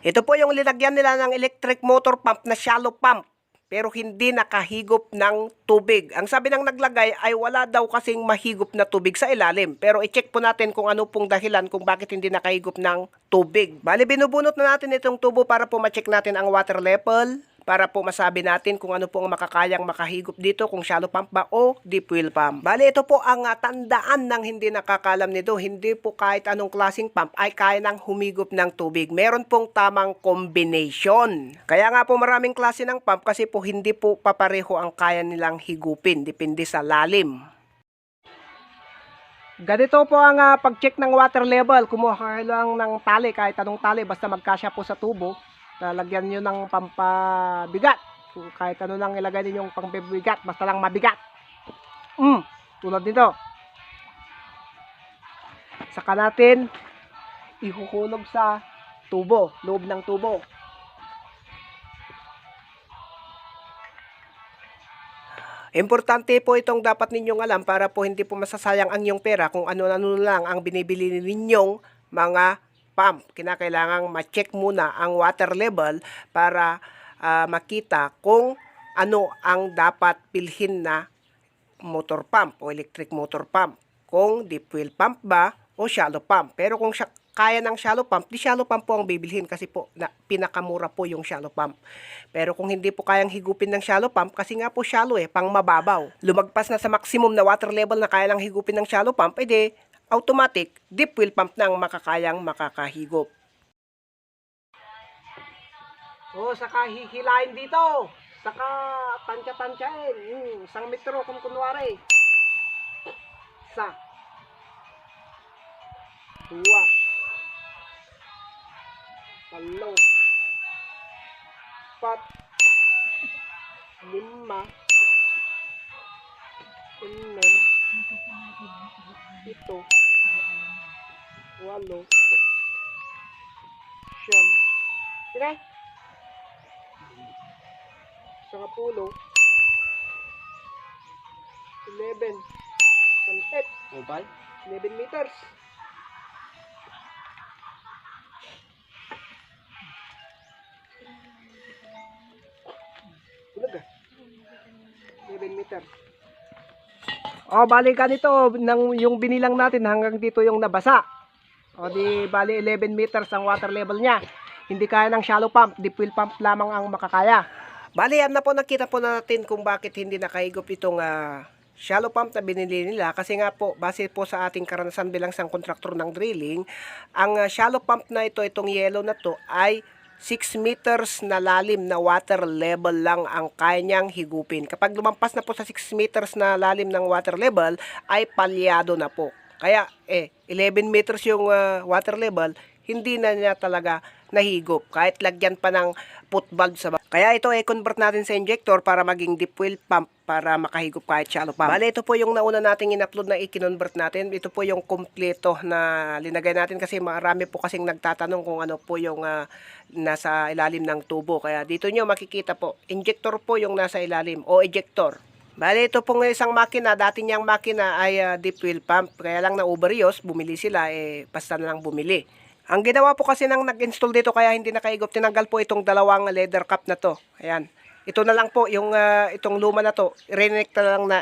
Ito po yung linagyan nila ng electric motor pump na shallow pump, pero hindi nakahigop ng tubig. Ang sabi ng naglagay ay wala daw kasing mahigop na tubig sa ilalim. Pero i-check po natin kung ano pong dahilan kung bakit hindi nakahigop ng tubig. Bali, binubunot na natin itong tubo para po ma-check natin ang water level, para po masabi natin kung ano po ang makakayang makahigop dito, kung shallow pump ba o deep well pump. Bali, ito po ang tandaan ng hindi nakakalam nito. Hindi po kahit anong klaseng pump ay kaya nang humigop ng tubig. Meron pong tamang combination. Kaya nga po maraming klase ng pump kasi po hindi po papareho ang kaya nilang higupin. Depende sa lalim. Ganito po ang pag-check ng water level. Kumuha kayo lang ng tali, kahit anong tali, basta magkasya po sa tubo. Lalagyan nyo ng pampabigat. Kahit ano lang ilagay ninyong pambibigat, basta lang mabigat. Tulad nito. Saka natin ihuhulog sa tubo, loob ng tubo. Importante po itong dapat ninyong alam para po hindi po masasayang ang inyong pera kung ano-ano lang ang binibili ninyong mga pump. Kinakailangang ma-check muna ang water level para makita kung ano ang dapat pilhin na motor pump o electric motor pump. Kung deep well pump ba o shallow pump. Pero kung kaya ng shallow pump, di shallow pump po ang bibilhin kasi po pinakamura po yung shallow pump. Pero kung hindi po kayang higupin ng shallow pump, kasi nga po shallow pang mababaw. Lumagpas na sa maximum na water level na kaya lang higupin ng shallow pump, edi automatic deep well pump nang makakayang makakahigop. Saka hihilain dito. Saka tansya-tansyain. 1 metro kung kunwari. 1, 2, 3, 4, 5, 6, 7, 8, 9, sige? 10, 11, 11 meters. Ulag 11 meters. Bali ganito yung binilang natin hanggang dito yung nabasa. Di bali 11 meters ang water level niya. Hindi kaya ng shallow pump, deep well pump lamang ang makakaya. Bali, yan na po, nakita po natin kung bakit hindi nakahigop itong shallow pump na binili nila. Kasi nga po, base po sa ating karanasan bilang isang kontraktor ng drilling, ang shallow pump na ito, itong yellow na to, ay 6 meters na lalim na water level lang ang kaya niyang higupin. Kapag lumampas na po sa 6 meters na lalim ng water level, ay palyado na po. Kaya 11 meters yung water level, hindi na niya talaga nahigop. Kahit lagyan pa ng put valve sa baba. Kaya ito convert natin sa injector para maging deep well pump para makahigop kahit shallow pump. Bale, ito po yung nauna nating in-upload na i-convert natin. Ito po yung kompleto na linagay natin kasi marami po kasing nagtatanong kung ano po yung nasa ilalim ng tubo. Kaya dito nyo makikita po, injector po yung nasa ilalim o ejector. Bale, ito pong isang makina, dati niyang makina ay deep well pump. Kaya lang na overuse, bumili sila, basta na lang bumili. Ang ginawa po kasi nang nag-install dito kaya hindi nakahigop, tinanggal po itong dalawang leather cap na to. Ayan. Ito na lang po, yung itong luma na to, reconnect na lang na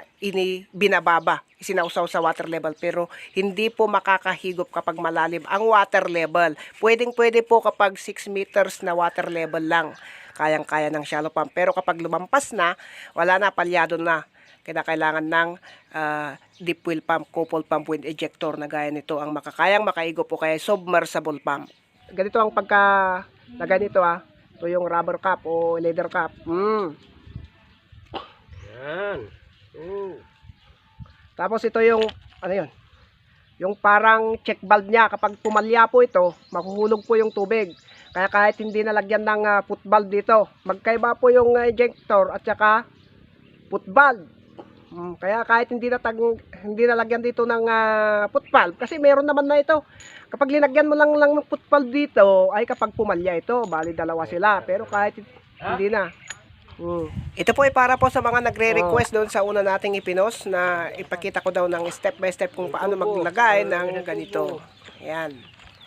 binababa, isinausaw sa water level. Pero hindi po makakahigop kapag malalim ang water level. Pwede po kapag 6 meters na water level lang. Kayang-kaya ng shallow pump. Pero kapag lumampas na, wala na, palyado na. Kailangan ng deep well pump, couple pump with ejector na gaya nito ang makakayang makahigop o kaya submersible pump. Ganito ang pagka na ganito Ito yung rubber cap o leather cap. Yan. Tapos ito yung ano yun? Yung parang check valve niya. Kapag pumalya po ito, mahuhulog po yung tubig. Kaya kahit hindi nalagyan ng put valve dito, magkaiba po yung ejector at saka put valve. Kaya kahit hindi nalagyan dito ng put valve, kasi meron naman na ito. Kapag linagyan mo lang ng put valve dito, ay kapag pumalya ito, bali dalawa sila. Pero kahit hindi na. Ito po ay para po sa mga nagre-request doon sa una nating ipinos na ipakita ko daw ng step by step kung paano maglagay ng ganito. Ayan.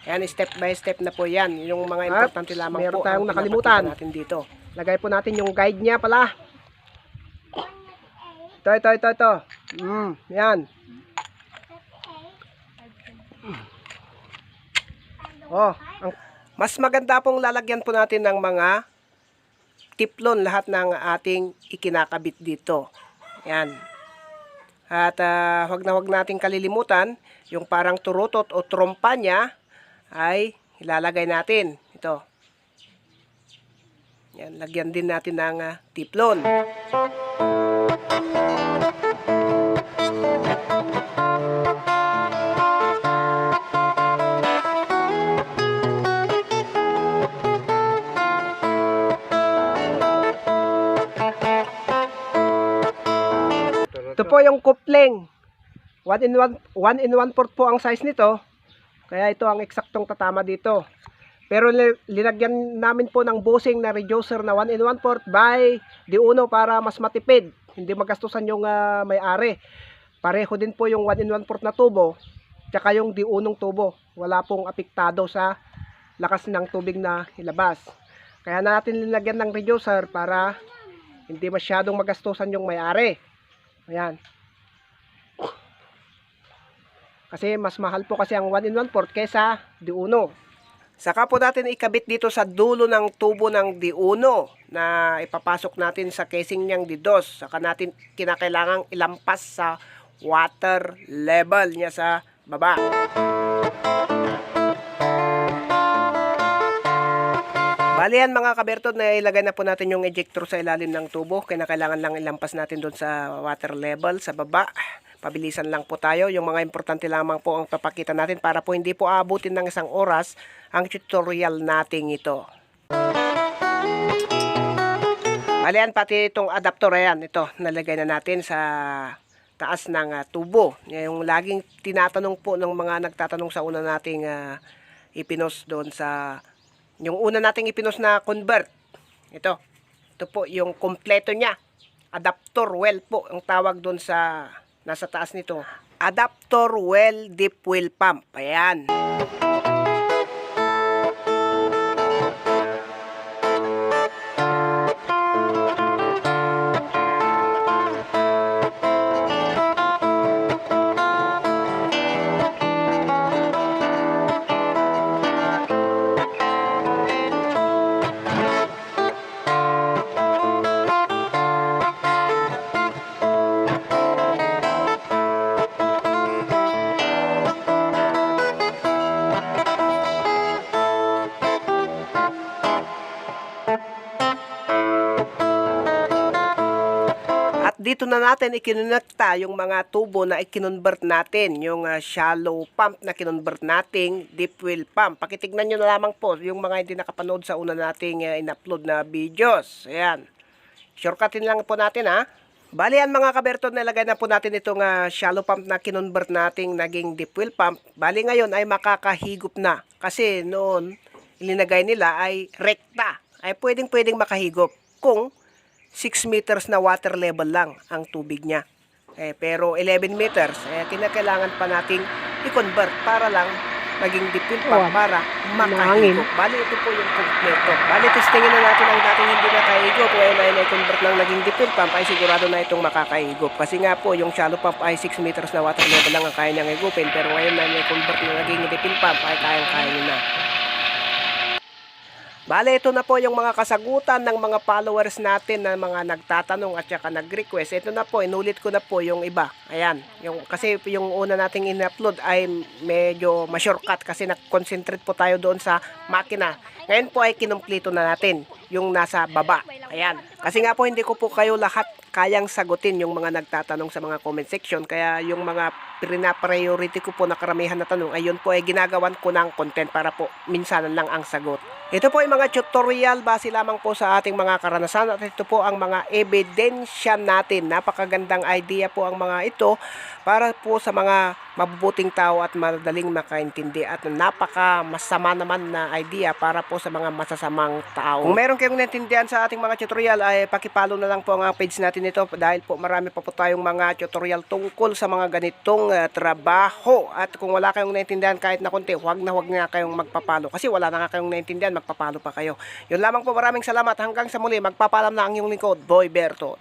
Ayan, step by step na po yan. Yung mga importante lamang meron po tayong ang nakalimutan. pinapakita natin dito. Lagay po natin yung guide niya pala. Ito. Yan. Oh, Mas maganda pong lalagyan po natin ng mga tiplon lahat ng ating ikinakabit dito. Yan. At wag nating kalilimutan, yung parang turutot o trompa niya ay ilalagay natin. Ito. Yan, lagyan din natin ng tiplon. ito po yung coupling. 1 in 1/4 po ang size nito. Kaya ito ang eksaktong tatama dito. Pero linagyan namin po ng bushing na reducer na 1 in 1/4 by D1 para mas matipid. Hindi magastusan yung may-ari. Pareho din po yung 1 in 1/4 na tubo. Tsaka yung D1 tubo. Wala pong apektado sa lakas ng tubig na ilabas. Kaya natin linagyan ng reducer para hindi masyadong magastusan yung may-ari. Ayan. Kasi mas mahal po kasi ang 1 in 1/4 kesa D1. Saka po natin ikabit dito sa dulo ng tubo ng D1 na ipapasok natin sa casing niyang D2. Saka natin kinakailangang ilampas sa water level niya sa baba. Bali yan mga kabertod, na ilagay na po natin yung ejector sa ilalim ng tubo. Kailangan lang ilampas natin doon sa water level sa baba. Pabilisan lang po tayo. Yung mga importante lamang po ang papakita natin para po hindi po aabutin ng 1 oras ang tutorial natin ito. Bali yan, pati itong adapter yan. Ito, nalagay na natin sa taas ng tubo. Yung laging tinatanong po ng mga nagtatanong sa una nating ipinos doon sa... Yung una nating ipinos na convert. Ito po yung kompleto niya. Adapter well po ang tawag doon sa nasa taas nito. Adapter well deep well pump. Ayan. Dito na natin ikinonekta yung mga tubo na ikinonvert natin, yung shallow pump na kinonvert nating deep well pump. Pakitignan nyo na lamang po yung mga hindi nakapanood sa una nating in-upload na videos. Ayan. Shortcutin lang po natin ha. Bali yan mga kabertod, nilagay na po natin itong shallow pump na kinonvert nating naging deep well pump. Bali ngayon ay makakahigop na. Kasi noon ilinagay nila ay rekta. Ay pwedeng makahigop kung 6 meters na water level lang ang tubig niya. Pero 11 meters, kinakailangan pa nating i-convert para lang maging deep well pump para makahigop. Bali, ito po yung kompleto. Bali, testingin na natin ang dating hindi nakahigop. Ngayon ay na-convert lang naging deep well pump, ay sigurado na itong makakahigop. Kasi nga po, yung shallow pump ay 6 meters na water level lang ang kaya niyang higupin. Pero ngayon na na-convert na naging deep well pump, ay kayang-kaya niya na. Bale, ito na po yung mga kasagutan ng mga followers natin na mga nagtatanong at saka nag-request. Ito na po, inulit ko na po yung iba. Ayan, kasi yung una nating in-upload ay medyo ma-shortcut kasi nag-concentrate po tayo doon sa makina. Ngayon po ay kinumpleto na natin yung nasa baba. Ayan, kasi nga po hindi ko po kayo lahat kayang sagutin yung mga nagtatanong sa mga comment section. Kaya yung mga pina-priority ko po na karamihan na tanong, ayun po ay ginagawan ko ng content para po minsanan lang ang sagot. Ito po ay mga tutorial base lamang po sa ating mga karanasan at ito po ang mga ebidensya natin. Napakagandang idea po ang mga ito para po sa mga mabubuting tao at madaling makaintindi at napaka masama naman na idea para po sa mga masasamang tao. Kung meron kayong naintindihan sa ating mga tutorial ay pakipollow na lang po ang page natin ito dahil po marami pa po tayong mga tutorial tungkol sa mga ganitong trabaho. At kung wala kayong naintindihan kahit na konti, huwag nga kayong magpapalo kasi wala na nga kayong naintindihan, magpapalo pa kayo. Yun lamang po, maraming salamat. Hanggang sa muli, magpapalam na ang inyong lingkod, Boy Berto.